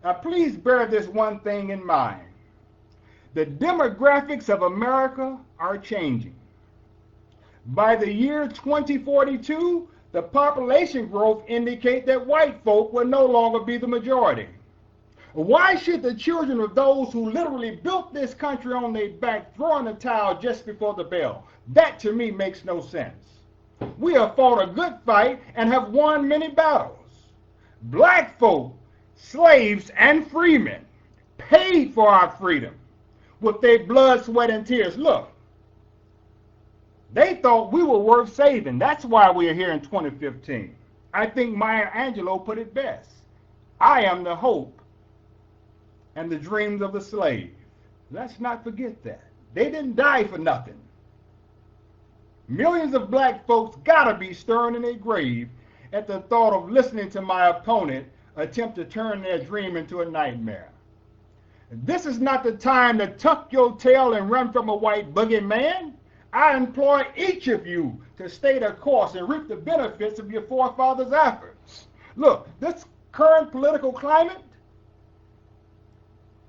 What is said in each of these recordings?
Now, please bear this one thing in mind. The demographics of America are changing. By the year 2042, the population growth indicates that white folk will no longer be the majority. Why should the children of those who literally built this country on their back throw in the towel just before the bell? That to me makes no sense. We have fought a good fight and have won many battles. Black folk, slaves, and freemen paid for our freedom with their blood, sweat, and tears. Look, they thought we were worth saving. That's why we are here in 2015. I think Maya Angelou put it best. I am the hope and the dreams of the slave. Let's not forget that. They didn't die for nothing. Millions of black folks gotta be stirring in their grave at the thought of listening to my opponent attempt to turn their dream into a nightmare. This is not the time to tuck your tail and run from a white boogeyman. I implore each of you to stay the course and reap the benefits of your forefathers' efforts. Look, this current political climate,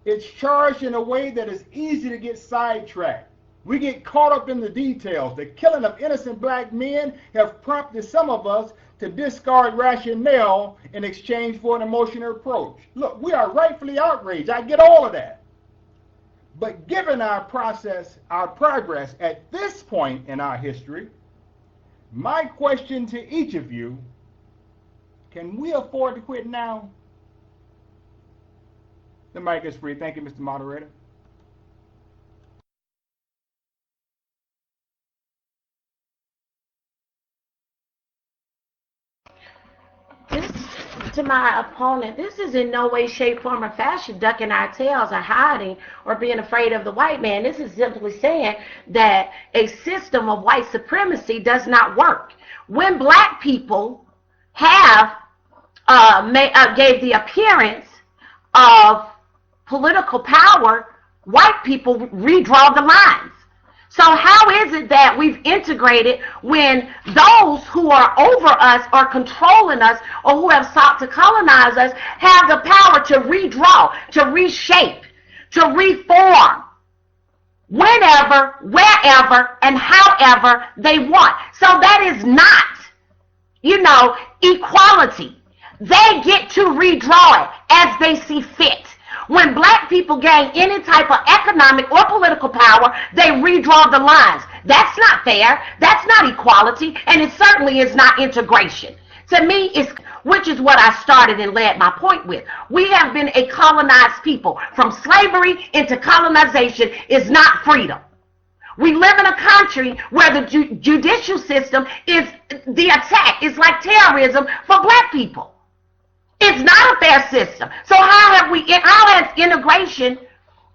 it's charged in a way that is easy to get sidetracked. We get caught up in the details. The killing of innocent black men have prompted some of us to discard rationale in exchange for an emotional approach. Look, we are rightfully outraged. I get all of that. But given our progress at this point in our history, my question to each of you, can we afford to quit now? The mic is free. Thank you, Mr. Moderator. To my opponent, this is in no way, shape, form, or fashion ducking our tails or hiding or being afraid of the white man. This is simply saying that a system of white supremacy does not work. When black people have gave the appearance of political power, white people redraw the lines. So how is it that we've integrated when those who are over us or controlling us or who have sought to colonize us have the power to redraw, to reshape, to reform whenever, wherever, and however they want? So that is not, equality. They get to redraw it as they see fit. When black people gain any type of economic or political power, they redraw the lines. That's not fair. That's not equality. And it certainly is not integration. To me, which is what I started and led my point with. We have been a colonized people. From slavery into colonization is not freedom. We live in a country where the judicial system is the attack. It's like terrorism for black people. It's not a fair system. So how has integration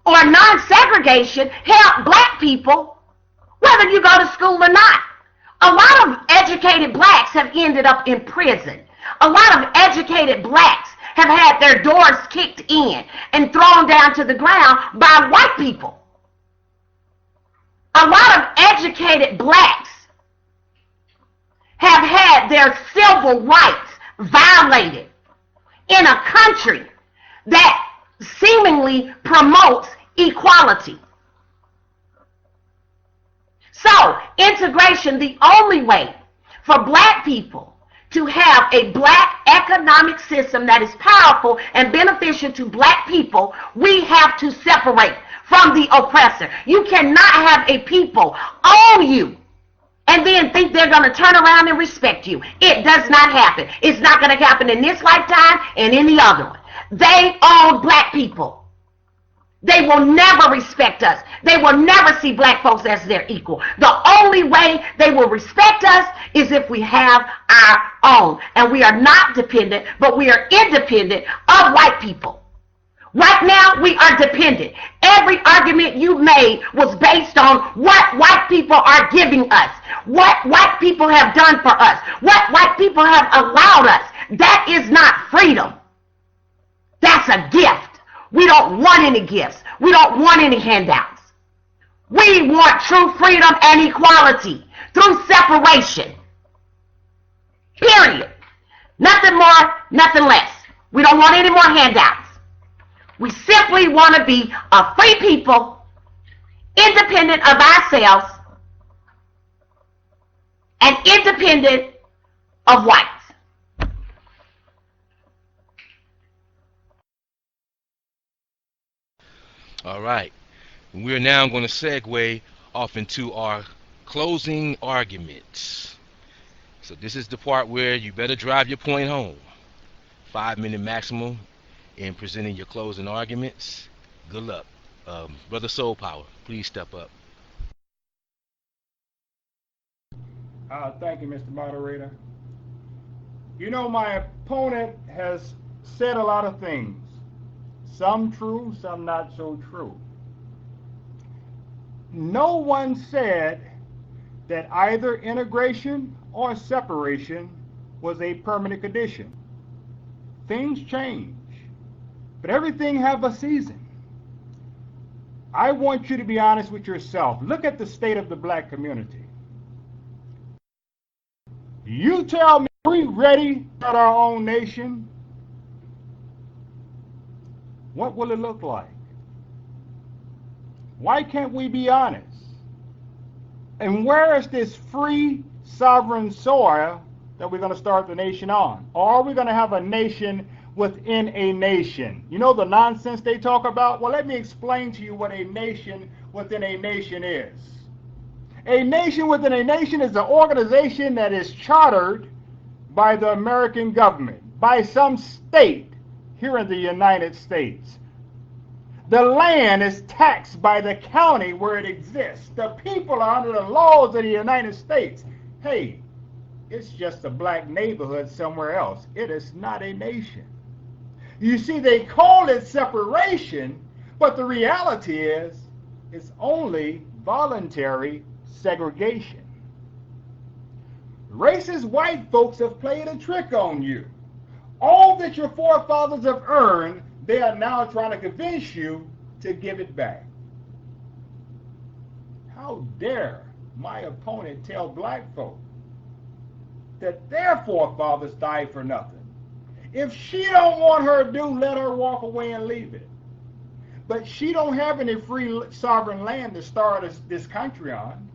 or non-segregation helped black people, whether you go to school or not? A lot of educated blacks have ended up in prison. A lot of educated blacks have had their doors kicked in and thrown down to the ground by white people. A lot of educated blacks have had their civil rights violated in a country that seemingly promotes equality. So, integration, the only way for black people to have a black economic system that is powerful and beneficial to black people, we have to separate from the oppressor. You cannot have a people own you and then think they're going to turn around and respect you. It does not happen. It's not going to happen in this lifetime and in the other one. They own black people. They will never respect us. They will never see black folks as their equal. The only way they will respect us is if we have our own. And we are not dependent, but we are independent of white people. Right now, we are dependent. Every argument you made was based on what white people are giving us, what white people have done for us, what white people have allowed us. That is not freedom. That's a gift. We don't want any gifts. We don't want any handouts. We want true freedom and equality through separation. Period. Nothing more, nothing less. We don't want any more handouts. We simply want to be a free people, independent of ourselves, and independent of whites. All right. We're now going to segue off into our closing arguments. So this is the part where you better drive your point home. 5 minute maximum in presenting your closing arguments. Good luck. Brother Soul Power, please step up. Thank you, Mr. Moderator. You know, my opponent has said a lot of things. Some true, some not so true. No one said that either integration or separation was a permanent condition. Things change, but everything have a season. I want you to be honest with yourself. Look at the state of the black community. You tell me, are we ready for our own nation? What will it look like? Why can't we be honest? And where is this free sovereign soil that we're going to start the nation on? Or are we going to have a nation within a nation? You know the nonsense they talk about? Well, let me explain to you what a nation within a nation is. A nation within a nation is an organization that is chartered by the American government, by some state here in the United States. The land is taxed by the county where it exists. The people are under the laws of the United States. Hey, it's just a black neighborhood somewhere else. It is not a nation. You see, they call it separation, but the reality is it's only voluntary segregation. Racist white folks have played a trick on you. All that your forefathers have earned, they are now trying to convince you to give it back. How dare my opponent tell black folk that their forefathers died for nothing? If she don't want her due, let her walk away and leave it. But she don't have any free sovereign land to start this country on.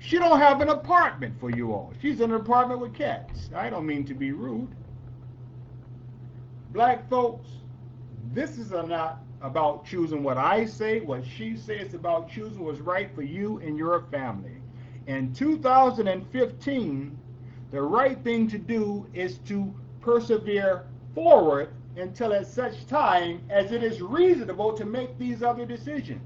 She don't have an apartment for you all. She's in an apartment with cats. I don't mean to be rude. Black folks, this is not about choosing what I say, what she says. It's about choosing what's right for you and your family. In 2015, the right thing to do is to persevere forward until at such time as it is reasonable to make these other decisions.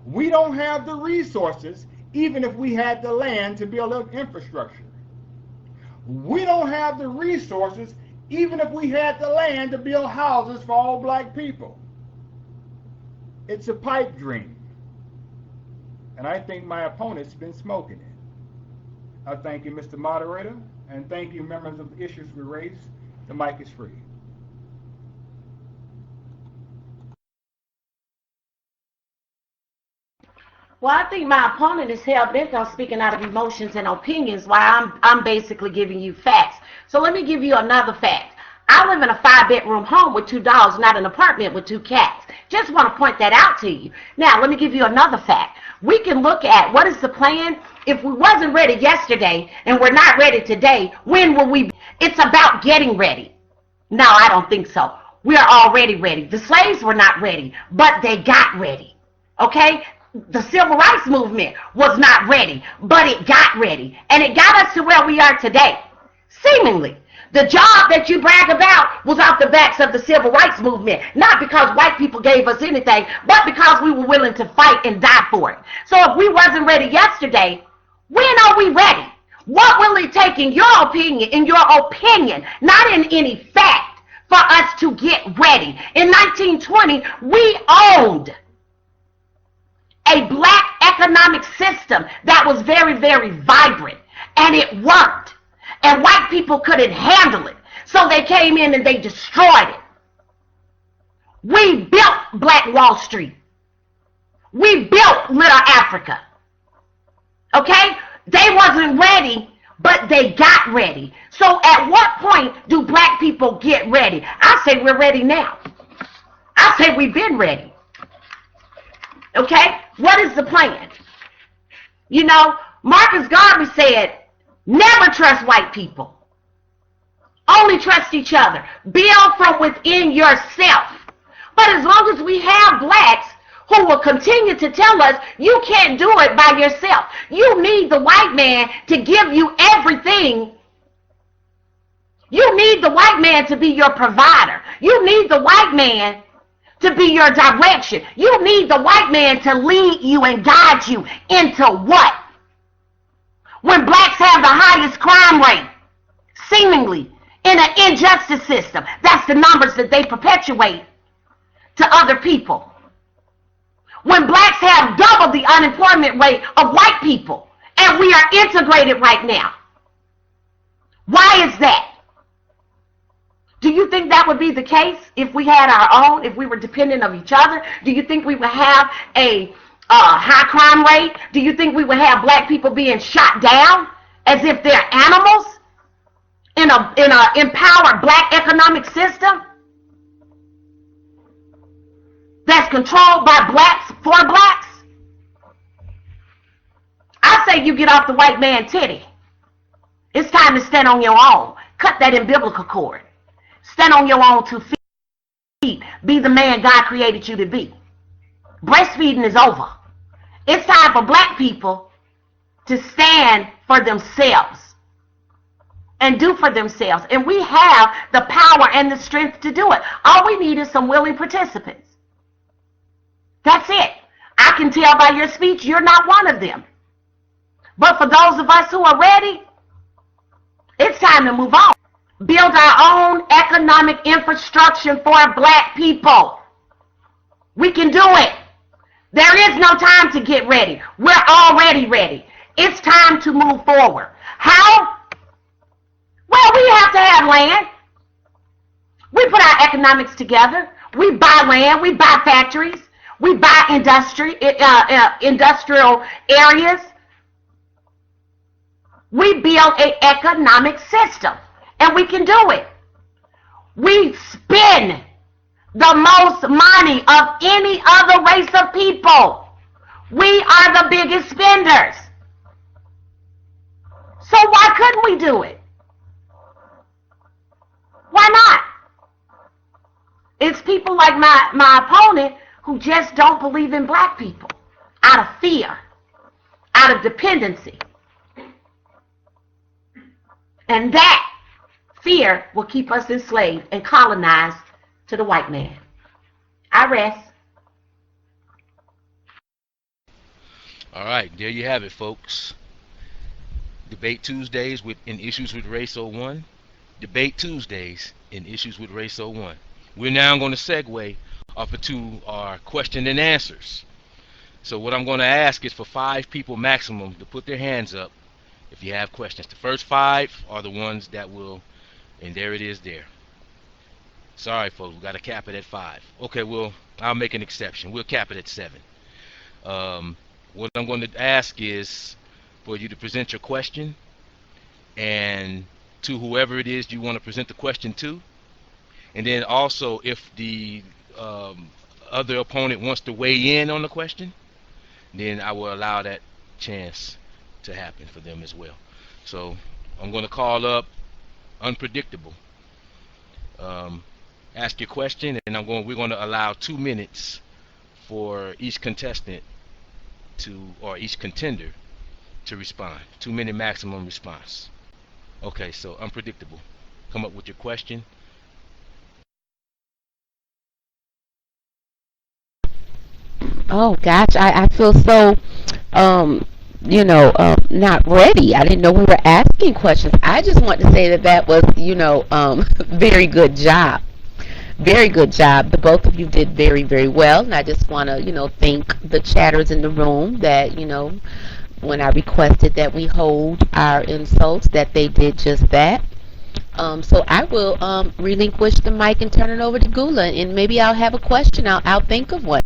We don't have the resources, even if we had the land to build infrastructure. We don't have the resources, even if we had the land to build houses for all black people. It's a pipe dream. And I think my opponent's been smoking it. I thank you, Mr. Moderator, and thank you, members of the issues we raised. The mic is free. Well, I think my opponent is hell-bent on speaking out of emotions and opinions while I'm basically giving you facts. So let me give you another fact. I live in a 5-bedroom home with 2 dogs, not an apartment with 2 cats. Just want to point that out to you. Now, let me give you another fact. We can look at what is the plan. If we wasn't ready yesterday and we're not ready today, when will we be? It's about getting ready. No, I don't think so. We are already ready. The slaves were not ready, but they got ready. Okay? The civil rights movement was not ready, but it got ready. And it got us to where we are today. Seemingly. The job that you brag about was off the backs of the civil rights movement. Not because white people gave us anything, but because we were willing to fight and die for it. So if we wasn't ready yesterday, when are we ready? What will it take in your opinion, not in any fact, for us to get ready? In 1920, we owned a black economic system that was very, very vibrant, and it worked. And white people couldn't handle it, so they came in and they destroyed it. We built Black Wall Street. We built Little Africa. Okay? They wasn't ready, but they got ready. So at what point do black people get ready? I say we're ready now. I say we've been ready. Okay? What is the plan? You know, Marcus Garvey said, never trust white people. Only trust each other. Build from within yourself. But as long as we have blacks who will continue to tell us you can't do it by yourself, you need the white man to give you everything. You need the white man to be your provider. You need the white man to be your direction. You need the white man to lead you and guide you into what? When blacks have the highest crime rate, seemingly, in an injustice system, that's the numbers that they perpetuate to other people. When blacks have double the unemployment rate of white people, and we are integrated right now. Why is that? Do you think that would be the case if we had our own, if we were dependent on each other? Do you think we would have a high crime rate? Do you think we would have black people being shot down as if they're animals in a empowered black economic system that's controlled by blacks for blacks? I say you get off the white man titty. It's time to stand on your own. Cut that umbilical cord. Stand on your own 2 feet. Be the man God created you to be. Breastfeeding is over. It's time for black people to stand for themselves and do for themselves. And we have the power and the strength to do it. All we need is some willing participants. That's it. I can tell by your speech you're not one of them. But for those of us who are ready, it's time to move on. Build our own economic infrastructure for black people. We can do it. There is no time to get ready. We're already ready. It's time to move forward. How? Well, we have to have land. We put our economics together. We buy land. We buy factories. We buy industrial areas. We build an economic system, and we can do it. We spend the most money of any other race of people. We are the biggest spenders. So why couldn't we do it? Why not? It's people like my opponent who just don't believe in black people out of fear, out of dependency. And that fear will keep us enslaved and colonized to the white man. I rest. All right, there you have it, folks. Debate Tuesdays in Issues with Race 01. Debate Tuesdays in Issues with Race 01. We're now going to segue off into our question and answers. So what I'm going to ask is for 5 people maximum to put their hands up if you have questions. The first 5 are the ones that will, and there it is there. Sorry, folks, we got to cap it at 5. Okay, well, I'll make an exception. We'll cap it at 7. What I'm going to ask is for you to present your question, and to whoever it is you want to present the question to. And then also, if the other opponent wants to weigh in on the question, then I will allow that chance to happen for them as well. So I'm going to call up Unpredictable. Ask your question, and we're going to allow 2 minutes for each contestant or each contender to respond. 2-minute maximum response. Okay, so Unpredictable, come up with your question. Oh gosh, I feel so not ready. I didn't know we were asking questions. I just want to say that was, very good job. Very good job. The both of you did very, very well. And I just want to, thank the chatters in the room that, when I requested that we hold our insults, that they did just that. So I will relinquish the mic and turn it over to Gula, and maybe I'll have a question. I'll think of one.